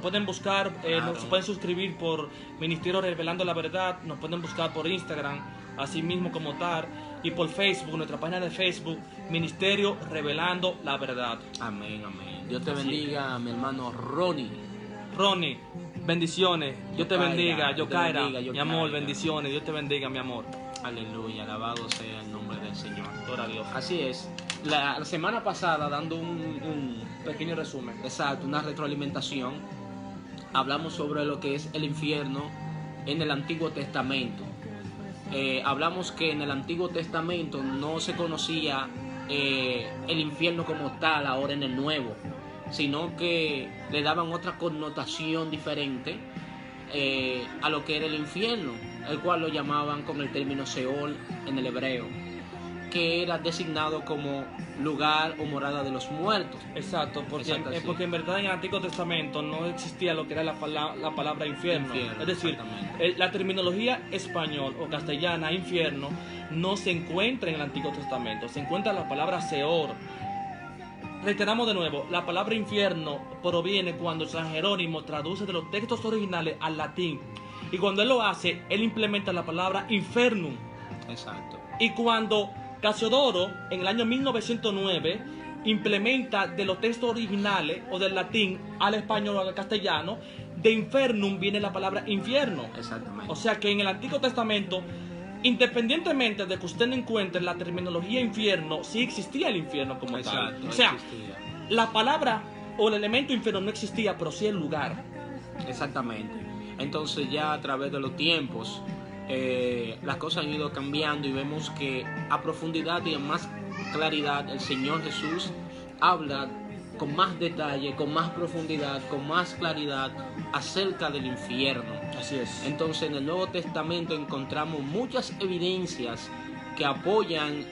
pueden buscar, Claro. se pueden suscribir por Ministerio Revelando la Verdad, nos pueden buscar por Instagram, así mismo como tal, y por Facebook, nuestra página de Facebook, Ministerio Revelando la Verdad. Amén, amén. Dios te Así. bendiga, mi hermano Ronnie. Ronnie, bendiciones, Dios te bendiga, Yokaira, Yokaira. mi amor, bendiciones, Dios te bendiga, mi amor. Aleluya, alabado sea el nombre del Señor. Gloria a Dios. Así es. La semana pasada, dando un Pequeño resumen. exacto, una retroalimentación, hablamos sobre lo que es el infierno en el Antiguo Testamento. Hablamos que en el Antiguo Testamento no se conocía el infierno como tal ahora en el Nuevo, sino que le daban otra connotación diferente a lo que era el infierno, el cual lo llamaban con el término Seol en el hebreo, que era designado como lugar o morada de los muertos. Exacto, porque, Exacto, sí. porque en verdad en el Antiguo Testamento no existía lo que era la palabra infierno. Infierno, Es decir, exactamente. la terminología español o castellana, infierno, no se encuentra en el Antiguo Testamento, se encuentra la palabra Seor. Reiteramos de nuevo, la palabra infierno proviene cuando San Jerónimo traduce de los textos originales al latín. Y cuando él lo hace, él implementa la palabra infernum. Exacto. Y cuando Casiodoro, en el año 1909, implementa de los textos originales o del latín al español o al castellano, de infernum viene la palabra infierno. Exactamente. O sea que en el Antiguo Testamento, independientemente de que usted no encuentre la terminología infierno, sí existía el infierno como Exacto, tal. O sea, existía. la palabra o el elemento infierno no existía, pero sí el lugar. Exactamente. Entonces ya a través de los tiempos las cosas han ido cambiando y vemos que a profundidad y en más claridad el Señor Jesús habla con más detalle, con más profundidad, con más claridad acerca del infierno. Así es. Entonces en el Nuevo Testamento encontramos muchas evidencias que apoyan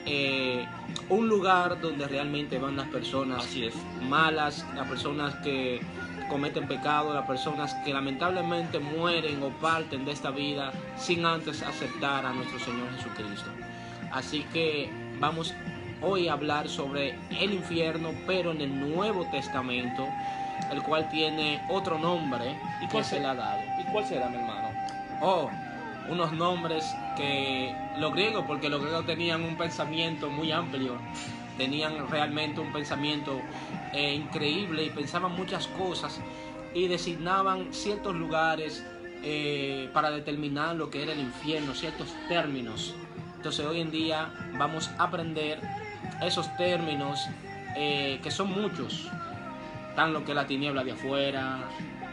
un lugar donde realmente van las personas Así es. malas, las personas que cometen pecado, las personas que lamentablemente mueren o parten de esta vida sin antes aceptar a nuestro Señor Jesucristo. Así que vamos hoy a hablar sobre el infierno, pero en el Nuevo Testamento, el cual tiene otro nombre ¿Y que cuál se le ha dado. ¿Y cuál será, mi hermano? Oh, unos nombres que los griegos, porque los griegos tenían un pensamiento muy amplio, tenían realmente un pensamiento increíble y pensaban muchas cosas y designaban ciertos lugares para determinar lo que era el infierno, ciertos términos. Entonces hoy en día vamos a aprender esos términos que son muchos, tan lo que es la tiniebla de afuera,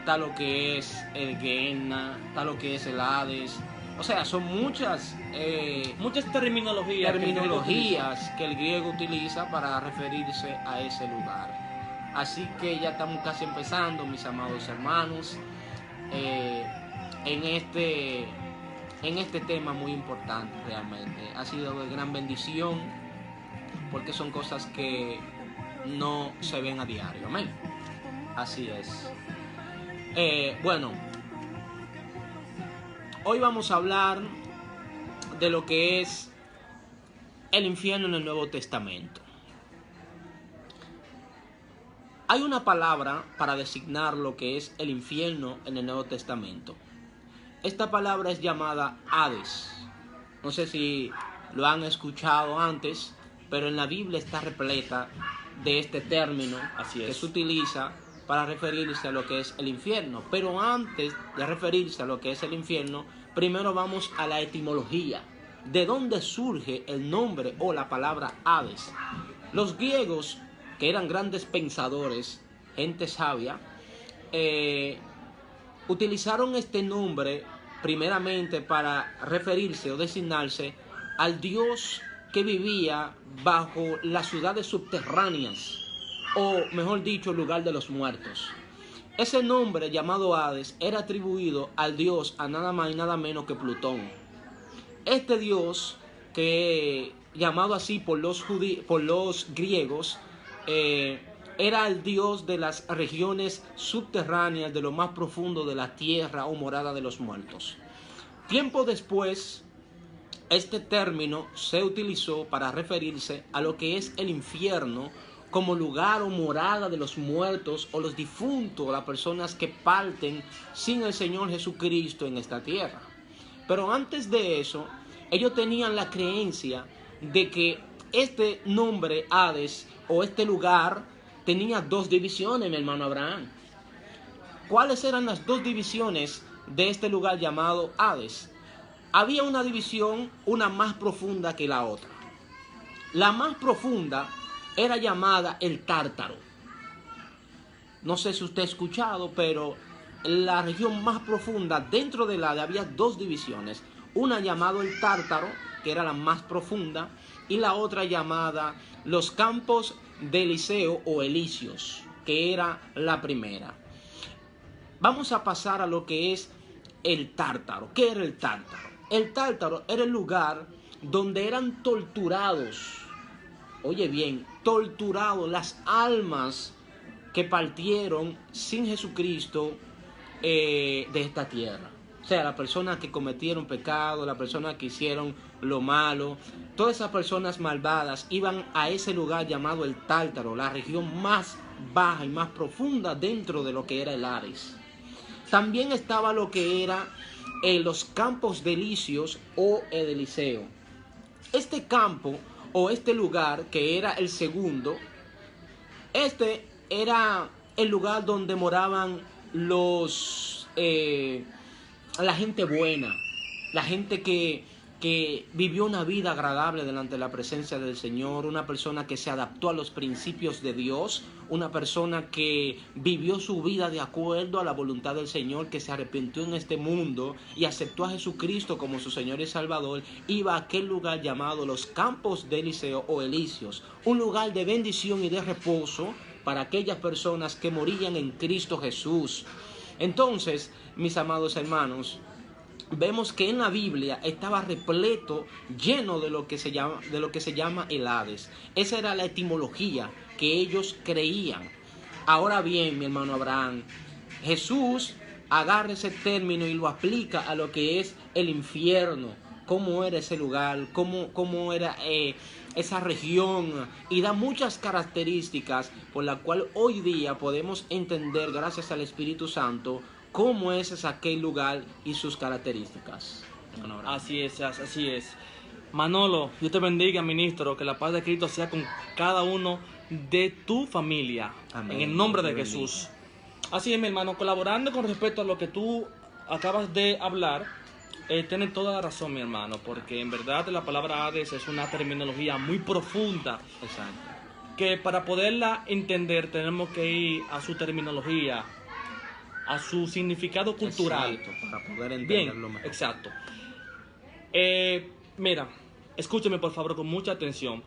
tal lo que es el Gehenna, tal lo que es el Hades. O sea, son muchas Muchas terminologías que el griego utiliza para referirse a ese lugar. Así que ya estamos casi empezando, mis amados hermanos, en este tema muy importante realmente. Ha sido de gran bendición porque son cosas que no se ven a diario. Amén. Así es. Bueno, hoy vamos a hablar de lo que es el infierno en el Nuevo Testamento. Hay una palabra para designar lo que es el infierno en el Nuevo Testamento. Esta palabra es llamada Hades. No sé si lo han escuchado antes, pero en la Biblia está repleta de este término que se utiliza para referirse a lo que es el infierno. Pero antes de referirse a lo que es el infierno, primero vamos a la etimología. ¿De dónde surge el nombre o la palabra Hades? Los griegos, que eran grandes pensadores, gente sabia, utilizaron este nombre primeramente para referirse o designarse al dios que vivía bajo las ciudades subterráneas, o mejor dicho, el lugar de los muertos. Ese nombre llamado Hades era atribuido al dios a nada más y nada menos que Plutón. Este dios, que llamado así por los griegos, era el dios de las regiones subterráneas, de lo más profundo de la tierra o morada de los muertos. Tiempo después, este término se utilizó para referirse a lo que es el infierno como lugar o morada de los muertos o los difuntos, las personas que parten sin el Señor Jesucristo en esta tierra. Pero antes de eso, ellos tenían la creencia de que este nombre Hades o este lugar tenía dos divisiones, mi hermano Abraham. ¿Cuáles eran las dos divisiones de este lugar llamado Hades? Había una división, una más profunda que la otra. La más profunda era llamada el Tártaro. No sé si usted ha escuchado, pero la región más profunda dentro del Hades había dos divisiones. Una llamada el Tártaro, que era la más profunda, y la otra llamada los campos de Eliseo o Elíseos, que era la primera. Vamos a pasar a lo que es el Tártaro. ¿Qué era el Tártaro? El Tártaro era el lugar donde eran torturados, oye bien, torturados las almas que partieron sin Jesucristo de esta tierra. O sea, las personas que cometieron pecado, las personas que hicieron lo malo, todas esas personas malvadas iban a ese lugar llamado el Tártaro, la región más baja y más profunda dentro de lo que era el Hades. También estaba lo que era los campos de Elíseos o el Eliseo. Este campo o este lugar, que era el segundo, este era el lugar donde moraban la gente buena, la gente que vivió una vida agradable delante de la presencia del Señor, una persona que se adaptó a los principios de Dios, una persona que vivió su vida de acuerdo a la voluntad del Señor, que se arrepintió en este mundo y aceptó a Jesucristo como su Señor y Salvador. Iba a aquel lugar llamado los campos de Eliseo o Elíseos, un lugar de bendición y de reposo para aquellas personas que morían en Cristo Jesús. Entonces, mis amados hermanos, vemos que en la Biblia estaba repleto, lleno de lo que se llama el Hades. Esa era la etimología que ellos creían. Ahora bien, mi hermano Abraham, Jesús agarra ese término y lo aplica a lo que es el infierno. Cómo era ese lugar, cómo era esa región, y da muchas características por las cuales hoy día podemos entender, gracias al Espíritu Santo, cómo es aquel lugar y sus características. Así es, así es. Manolo, Dios te bendiga, ministro, que la paz de Cristo sea con cada uno de tu familia. Amén. En el nombre de Jesús. Así es, mi hermano, colaborando con respecto a lo que tú acabas de hablar, tienes toda la razón, mi hermano, porque en verdad la palabra Hades es una terminología muy profunda. Exacto. Que para poderla entender tenemos que ir a su terminología, a su significado cultural. Exacto, para poder entenderlo bien, mejor. Exacto. Mira, escúcheme por favor con mucha atención.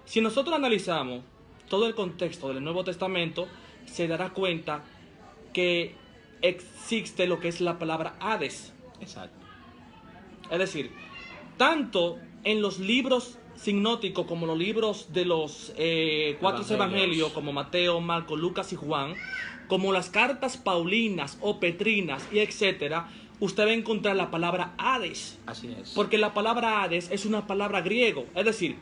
Si nosotros analizamos todo el contexto del Nuevo Testamento, se dará cuenta que existe lo que es la palabra Hades. Exacto. Es decir, tanto en los libros sinóticos como los libros de los cuatro evangelios, como Mateo, Marcos, Lucas y Juan, como las cartas paulinas o petrinas y etcétera, usted va a encontrar la palabra Hades. Así es. Porque la palabra Hades es una palabra griego. Es decir,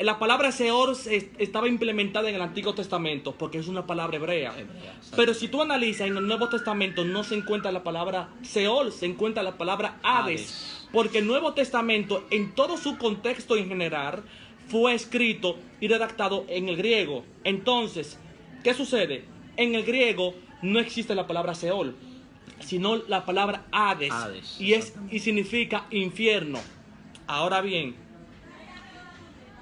la palabra Seor estaba implementada en el Antiguo Testamento porque es una palabra hebrea. Pero si tú analizas en el Nuevo Testamento no se encuentra la palabra Seol, se encuentra la palabra Hades. Porque el Nuevo Testamento en todo su contexto en general fue escrito y redactado en el griego. Entonces, ¿qué sucede? En el griego no existe la palabra Seol, sino la palabra Hades, y significa infierno. Ahora bien,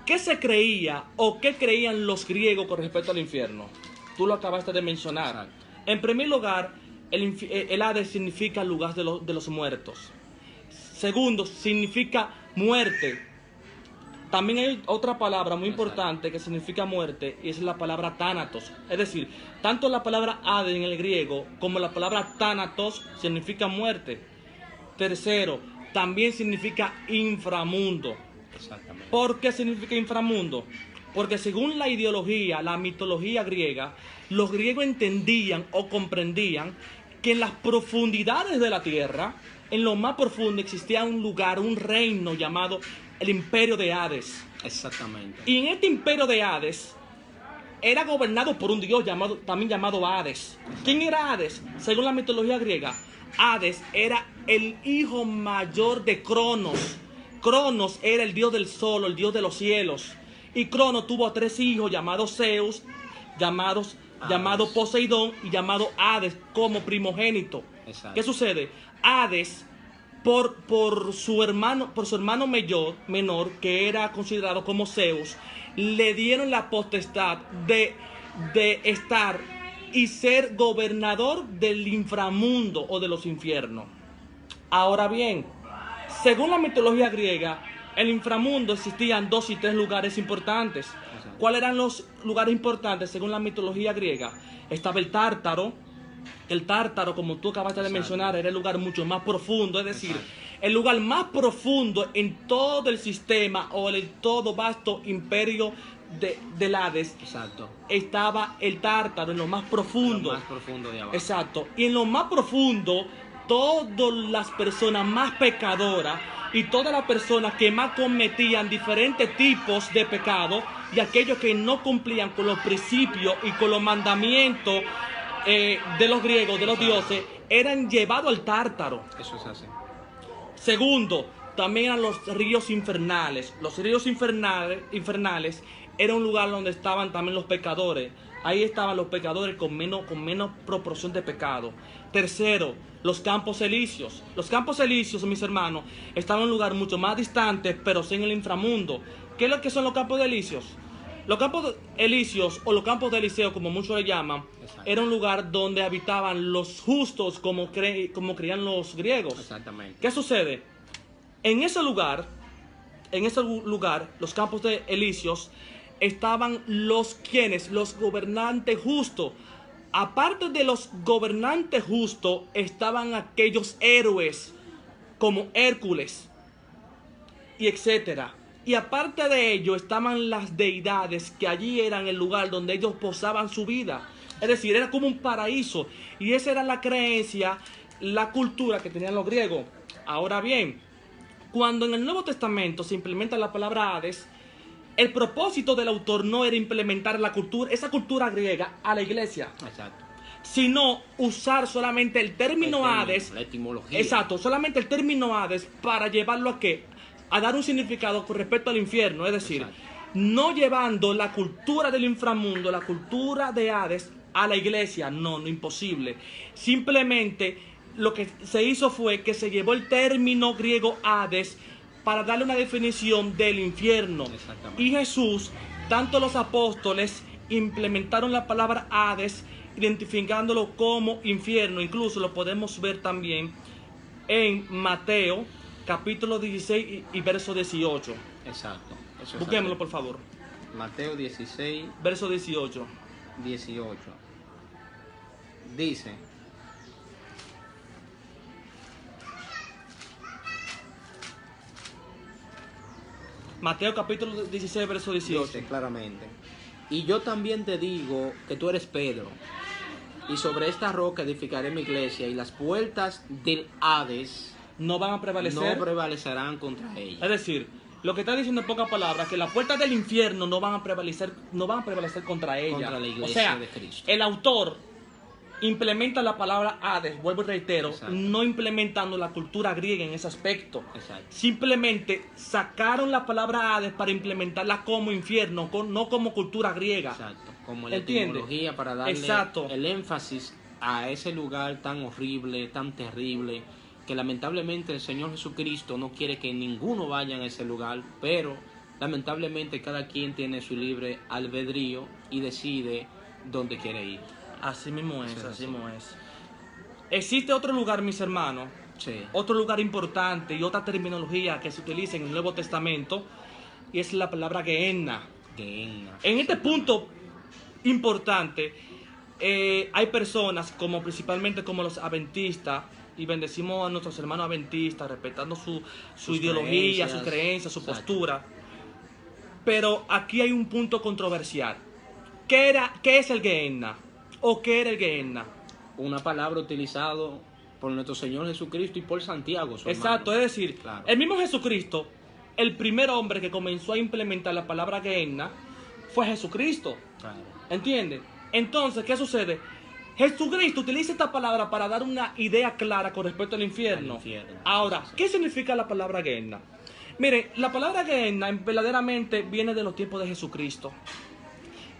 ¿qué se creía o qué creían los griegos con respecto al infierno? Tú lo acabaste de mencionar. Exacto. En primer lugar, el Hades significa lugar de los muertos. Segundo, significa muerte. También hay otra palabra muy importante que significa muerte, y es la palabra Thanatos. Es decir, tanto la palabra Hades en el griego como la palabra Thanatos significa muerte. Tercero, también significa inframundo. Exactamente. ¿Por qué significa inframundo? Porque según la ideología, la mitología griega, los griegos entendían o comprendían que en las profundidades de la tierra, en lo más profundo, existía un lugar, un reino llamado el Imperio de Hades. Exactamente. Y en este Imperio de Hades era gobernado por un dios también llamado Hades. ¿Quién era Hades? Según la mitología griega, Hades era el hijo mayor de Cronos. Cronos era el dios del sol, el dios de los cielos. Y Cronos tuvo 3 hijos llamados Zeus, llamado Poseidón y llamado Hades como primogénito. Exacto. ¿Qué sucede? Hades, por su hermano menor, que era considerado como Zeus, le dieron la potestad de estar y ser gobernador del inframundo o de los infiernos. Ahora bien, según la mitología griega, en el inframundo existían 2 y 3 lugares importantes. ¿Cuáles eran los lugares importantes según la mitología griega? Estaba el Tártaro. El Tártaro, como tú acabaste de mencionar, era el lugar mucho más profundo, es decir, el lugar más profundo en todo el sistema o el todo vasto imperio del Hades. Exacto. Estaba el Tártaro, en lo más profundo. Lo más profundo de abajo. Exacto. Y en lo más profundo, todas las personas más pecadoras y todas las personas que más cometían diferentes tipos de pecados y aquellos que no cumplían con los principios y con los mandamientos de los griegos, de los dioses, eran llevados al Tártaro. Eso es así. Segundo, también eran los ríos infernales. Los ríos infernales era un lugar donde estaban también los pecadores. Ahí estaban los pecadores con menos proporción de pecado. Tercero, los campos elíseos. Los campos elíseos, mis hermanos, estaban en un lugar mucho más distante, pero sí en el inframundo. ¿Qué es lo que son los campos elíseos? Los campos elíseos, o los campos de Eliseo, como muchos le llaman, era un lugar donde habitaban los justos, como creían los griegos. Exactamente. ¿Qué sucede? En ese lugar, los campos de Elíseos, estaban los gobernantes justos. Aparte de los gobernantes justos, estaban aquellos héroes como Hércules y etcétera. Y aparte de ello, estaban las deidades que allí eran el lugar donde ellos posaban su vida. Es decir, era como un paraíso. Y esa era la creencia, la cultura que tenían los griegos. Ahora bien, cuando en el Nuevo Testamento se implementa la palabra Hades, el propósito del autor no era implementar esa cultura griega a la iglesia. Exacto. Sino usar solamente el término Hades. La etimología. Exacto, solamente el término Hades para llevarlo a ¿qué? A dar un significado con respecto al infierno. Es decir, exacto, no llevando la cultura del inframundo, la cultura de Hades a la iglesia. No, imposible. Simplemente lo que se hizo fue que se llevó el término griego Hades para darle una definición del infierno. Y Jesús, tanto los apóstoles, implementaron la palabra Hades, identificándolo como infierno. Incluso lo podemos ver también en Mateo, capítulo 16 y verso 18. Exacto. Eso es Busquémoslo, así. por favor. Mateo 16, Verso 18. 18. Dice: Mateo capítulo 16, verso 18. Dice claramente: y yo también te digo que tú eres Pedro, y sobre esta roca edificaré mi iglesia, y las puertas del Hades No van a prevalecer. no prevalecerán contra ella. Es decir, lo que está diciendo en pocas palabras, que las puertas del infierno no van a prevalecer contra ella. Contra la iglesia o sea, de Cristo. el autor implementa la palabra Hades, vuelvo y reitero, Exacto, no implementando la cultura griega en ese aspecto. exacto, Simplemente sacaron la palabra Hades para implementarla como infierno, no como cultura griega. exacto. Como la ¿Entiende? etimología, para darle Exacto. el énfasis a ese lugar tan horrible, tan terrible, que lamentablemente el Señor Jesucristo no quiere que ninguno vaya a ese lugar, pero lamentablemente cada quien tiene su libre albedrío y decide dónde quiere ir. Así mismo es, Sí, así sí. mismo es. Existe otro lugar, mis hermanos, Sí. otro lugar importante y otra terminología que se utiliza en el Nuevo Testamento, y es la palabra Gehenna. Gehenna. En este punto importante, hay personas como principalmente como los adventistas, y bendecimos a nuestros hermanos adventistas, respetando su Sus ideología, creencias. sus creencias, su Exacto. postura. Pero aquí hay un punto controversial. ¿Qué es el Gehenna? ¿O qué era el Gehenna? Una palabra utilizada por nuestro Señor Jesucristo y por Santiago, su Exacto, hermano. es decir, Claro. el mismo Jesucristo, el primer hombre que comenzó a implementar la palabra Gehenna, fue Jesucristo. Claro. ¿Entiendes? Entonces, ¿qué sucede? Jesucristo utiliza esta palabra para dar una idea clara con respecto al infierno. Al infierno. Ahora, ¿qué significa la palabra Gehenna? Miren, la palabra Gehenna verdaderamente viene de los tiempos de Jesucristo.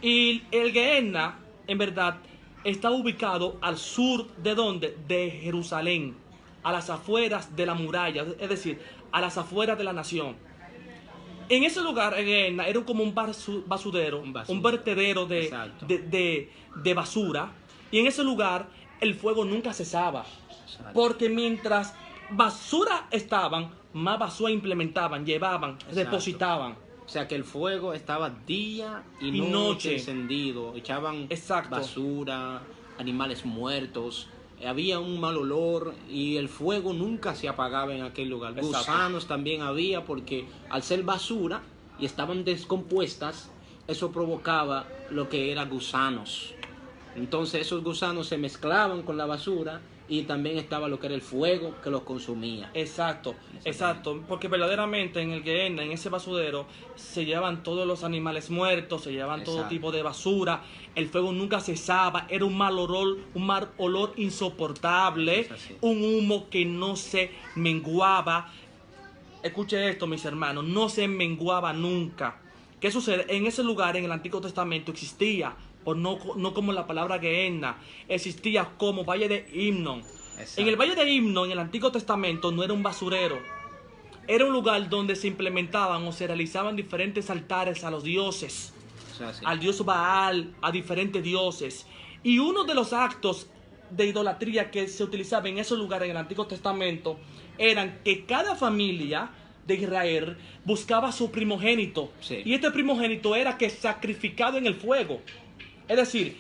Y el Gehenna, en verdad, está ubicado al sur ¿de dónde? De Jerusalén, a las afueras de la muralla, es decir, a las afueras de la nación. En ese lugar, en Gehenna, era como un basurero, un vertedero de basura. Y en ese lugar, el fuego nunca cesaba. Exacto. Porque mientras basura estaban, más basura implementaban, llevaban, depositaban. O sea que el fuego estaba día y Y noche. encendido. Echaban Exacto. basura, animales muertos. Había un mal olor y el fuego nunca se apagaba en aquel lugar. Exacto. Gusanos también había porque al ser basura y estaban descompuestas, eso provocaba lo que era gusanos. Entonces esos gusanos se mezclaban con la basura y también estaba lo que era el fuego que los consumía. Exacto, exacto, porque verdaderamente en el Gehenna, en ese basurero, se llevaban todos los animales muertos, se llevaban todo tipo de basura, el fuego nunca cesaba, era un mal olor insoportable, un humo que no se menguaba. Escuche esto, mis hermanos, no se menguaba nunca. ¿Qué sucede? En ese lugar, en el Antiguo Testamento, existía, no como la palabra Gehenna, existía como Valle de Himnon. En el Valle de Himnon, en el Antiguo Testamento, no era un basurero. Era un lugar donde se implementaban o se realizaban diferentes altares a los dioses. Al dios Baal, a diferentes dioses. Y uno de los actos de idolatría que se utilizaba en esos lugares en el Antiguo Testamento eran que cada familia de Israel buscaba a su primogénito. Y este primogénito era que sacrificado en el fuego. Es decir,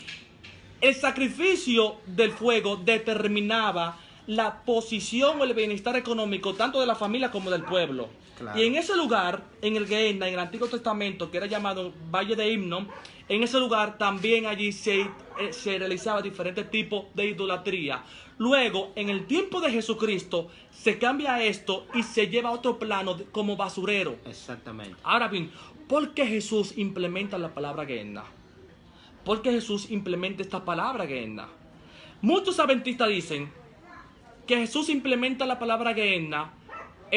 el sacrificio del fuego determinaba la posición o el bienestar económico tanto de la familia como del pueblo. Claro. Y en ese lugar, en el Gehenna, en el Antiguo Testamento, que era llamado Valle de Himnon, en ese lugar también allí se realizaba diferentes tipos de idolatría. Luego, en el tiempo de Jesucristo, se cambia esto y se lleva a otro plano como basurero. Exactamente. Ahora bien, ¿por qué Jesús implementa la palabra Gehenna? ¿Por qué Jesús implementa esta palabra Gehenna? Muchos adventistas dicen que Jesús implementa la palabra Gehenna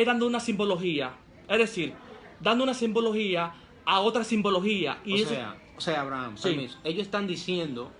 dando una simbología. Es decir, dando una simbología a otra simbología. Y o sea, Abraham, permiso. Ellos están diciendo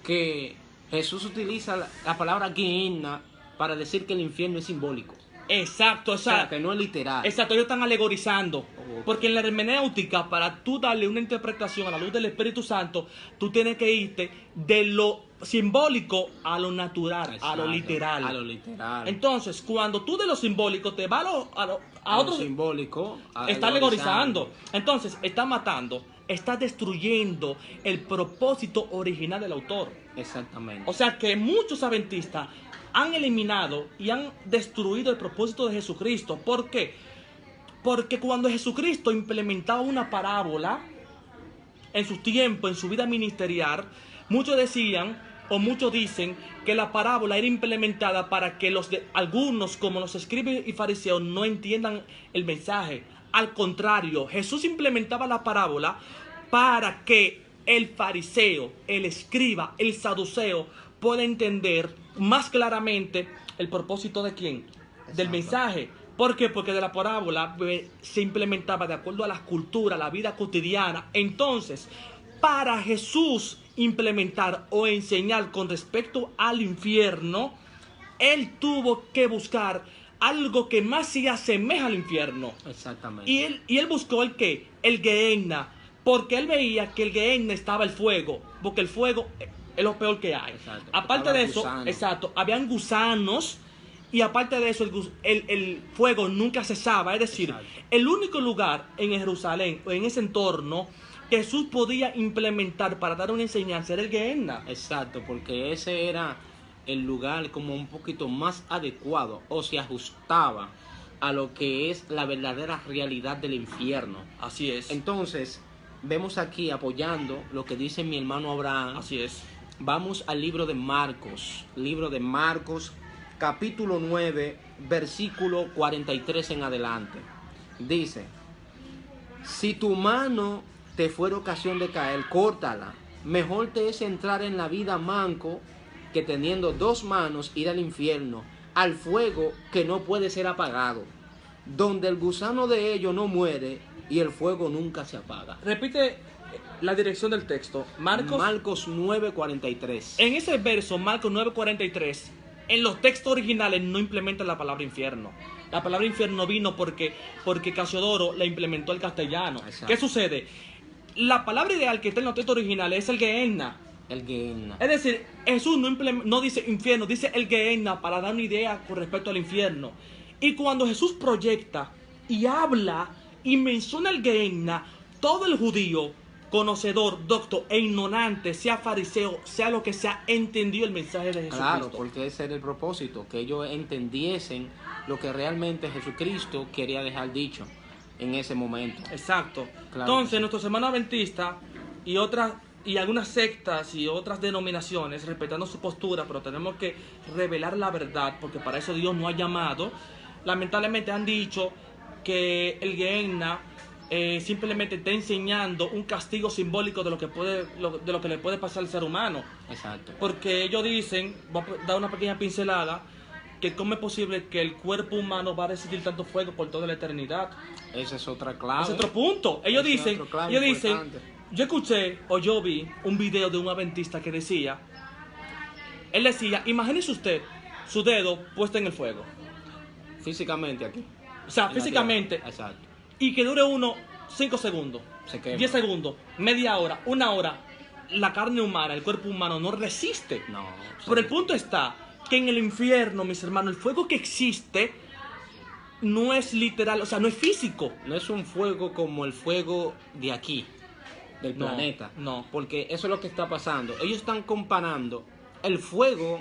que Jesús utiliza la palabra Gehenna para decir que el infierno es simbólico. Exacto, exacto. O sea, que no es literal. Exacto, ellos están alegorizando. Porque en la hermenéutica, para tú darle una interpretación a la luz del Espíritu Santo, tú tienes que irte de lo simbólico a lo natural, exacto, a lo literal. A lo literal. Entonces, cuando tú de lo simbólico te vas a otro simbólico, está alegorizando. Entonces, está matando, está destruyendo el propósito original del autor. Exactamente. O sea que muchos adventistas han eliminado y han destruido el propósito de Jesucristo. ¿Por qué? Porque cuando Jesucristo implementaba una parábola en su tiempo, en su vida ministerial, muchos decían o muchos dicen que la parábola era implementada para que algunos, como los escribas y fariseos, no entiendan el mensaje. Al contrario, Jesús implementaba la parábola para que el fariseo, el escriba, el saduceo pueda entender más claramente el propósito de quién, del mensaje. ¿Por qué? Porque de la parábola se implementaba de acuerdo a la cultura, la vida cotidiana. Entonces, para Jesús implementar o enseñar con respecto al infierno, él tuvo que buscar algo que más se asemeja al infierno. Exactamente. Y él buscó el ¿qué? El Gehenna, porque él veía que el Gehenna estaba el fuego, porque el fuego es lo peor que hay. Exacto. Aparte de eso, exacto, habían gusanos. Y aparte de eso, el fuego nunca cesaba. Es decir, exacto, el único lugar en Jerusalén o en ese entorno que Jesús podía implementar para dar una enseñanza era el Gehenna. Exacto, porque ese era el lugar como un poquito más adecuado o se ajustaba a lo que es la verdadera realidad del infierno. Así es. Entonces, vemos aquí apoyando lo que dice mi hermano Abraham. Así es. Vamos al libro de Marcos, capítulo 9, versículo 43 en adelante. Dice: si tu mano te fuera ocasión de caer, córtala. Mejor te es entrar en la vida manco que teniendo dos manos ir al infierno, al fuego que no puede ser apagado, donde el gusano de ello no muere y el fuego nunca se apaga. Repite la dirección del texto. Marcos 9:43. En ese verso, Marcos 9:43, en los textos originales no implementan la palabra infierno. La palabra infierno vino porque Casiodoro la implementó al castellano. Exacto. ¿Qué sucede? La palabra ideal que está en los textos originales es el Gehenna. El Gehenna. Es decir, Jesús no dice infierno, dice el Gehenna para dar una idea con respecto al infierno. Y cuando Jesús proyecta y habla y menciona el Gehenna, todo el judío, conocedor, docto e ignorante, sea fariseo, sea lo que sea, entendió el mensaje de Jesucristo. Claro, porque ese era el propósito, que ellos entendiesen lo que realmente Jesucristo quería dejar dicho en ese momento. Exacto. Claro. Entonces, nuestros hermanos adventistas y algunas sectas y otras denominaciones, respetando su postura, pero tenemos que revelar la verdad, porque para eso Dios nos ha llamado, lamentablemente han dicho que el Gehenna simplemente está enseñando un castigo simbólico de lo que le puede pasar al ser humano. Exacto. Porque ellos dicen, voy a dar una pequeña pincelada, que cómo es posible que el cuerpo humano va a resistir tanto fuego por toda la eternidad. Esa es otra clave. Es otro punto. Ellos dicen, yo escuché o yo vi un video de un adventista que decía, él decía, imagínese usted su dedo puesto en el fuego. Físicamente aquí. O sea, físicamente. Exacto. Y que dure 5 segundos, Se quema. 10 segundos, media hora, 1 hora. La carne humana, el cuerpo humano no resiste. No. Pero el punto está que en el infierno, mis hermanos, el fuego que existe no es literal, o sea, no es físico. No es un fuego como el fuego de aquí, del No, planeta. no. Porque eso es lo que está pasando. Ellos están comparando el fuego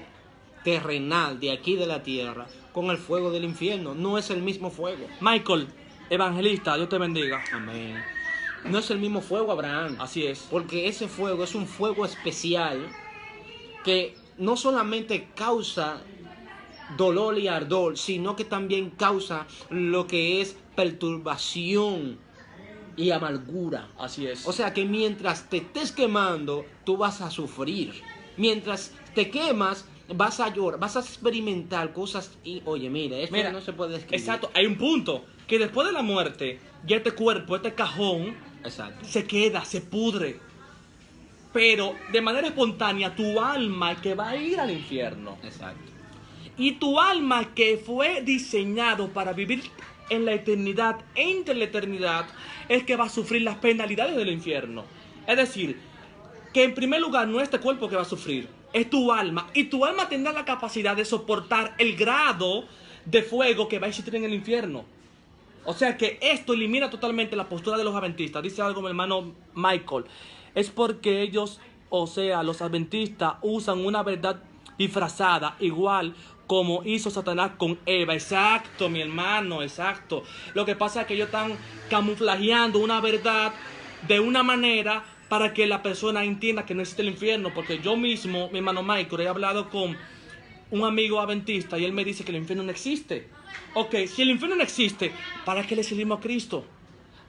terrenal de aquí de la tierra con el fuego del infierno. No es el mismo fuego. Michael, evangelista, Dios te bendiga. Amén. No es el mismo fuego, Abraham. Así es. Porque ese fuego es un fuego especial que no solamente causa dolor y ardor, sino que también causa lo que es perturbación y amargura. Así es. O sea que mientras te estés quemando, tú vas a sufrir. Mientras te quemas, vas a llorar, vas a experimentar cosas y, oye, esto Mira, no se puede describir. exacto, hay un punto, que después de la muerte, ya este cuerpo, este cajón, Exacto. se queda, se pudre. Pero de manera espontánea, tu alma que va a ir al infierno. Exacto. Y tu alma que fue diseñado para vivir en la eternidad, entre la eternidad, es que va a sufrir las penalidades del infierno. Es decir, que en primer lugar no es este cuerpo que va a sufrir, es tu alma. Y tu alma tendrá la capacidad de soportar el grado de fuego que va a existir en el infierno. O sea que esto elimina totalmente la postura de los adventistas. Dice algo mi hermano Michael. Es porque ellos, o sea, los adventistas usan una verdad disfrazada, igual como hizo Satanás con Eva. Exacto, mi hermano, exacto. Lo que pasa es que ellos están camuflajeando una verdad de una manera para que la persona entienda que no existe el infierno. Porque yo mismo, mi hermano Michael, he hablado con un amigo adventista y él me dice que el infierno no existe. Ok, si el infierno no existe, ¿para qué le servimos a Cristo?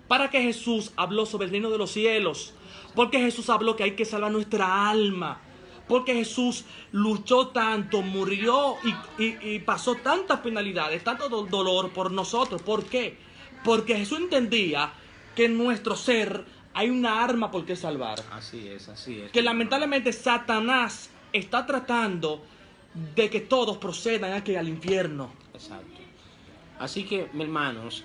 Para que Jesús habló sobre el reino de los cielos. Porque Jesús habló que hay que salvar nuestra alma. Porque Jesús luchó tanto, murió y pasó tantas penalidades, tanto dolor por nosotros. ¿Por qué? Porque Jesús entendía que en nuestro ser hay una arma por qué salvar. Así es, así es. Que lamentablemente Satanás está tratando de que todos procedan al infierno. Exacto. Así que, mis hermanos,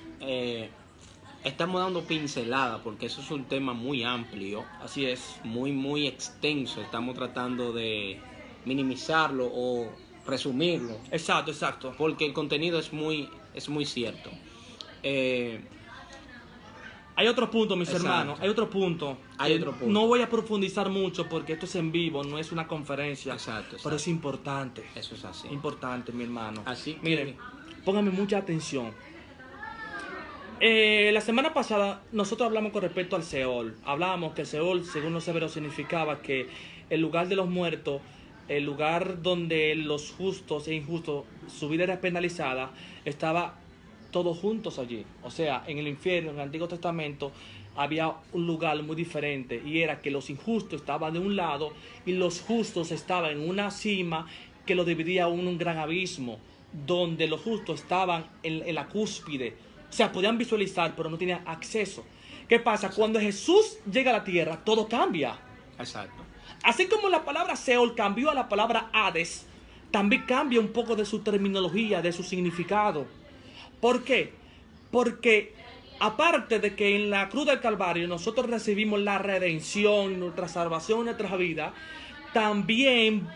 estamos dando pinceladas porque eso es un tema muy amplio, Así es. muy extenso. Estamos tratando de minimizarlo o resumirlo Exacto, exacto. porque el contenido es muy cierto. Hay otro punto, mis Exacto. hermanos, hay otro punto. Hay otro punto. No voy a profundizar mucho porque esto es en vivo, no es una conferencia. Exacto. Pero es importante. Eso es así. Importante, mi hermano. Así que- Miren, pónganme mucha atención. La semana pasada nosotros hablamos con respecto al Seol. Hablábamos que el Seol, según los severos, significaba que el lugar de los muertos, el lugar donde los justos e injustos su vida era penalizada, estaba todos juntos allí. O sea, en el infierno, en el Antiguo Testamento, había un lugar muy diferente, y era que los injustos estaban de un lado y los justos estaban en una cima que lo dividía un gran abismo, donde los justos estaban en la cúspide. O sea, podían visualizar, pero no tenían acceso. ¿Qué pasa? Cuando Jesús llega a la tierra, todo cambia. Exacto. Así como la palabra Seol cambió a la palabra Hades, también cambia un poco de su terminología, de su significado. ¿Por qué? Porque aparte de que en la cruz del Calvario nosotros recibimos la redención, nuestra salvación, nuestra vida, también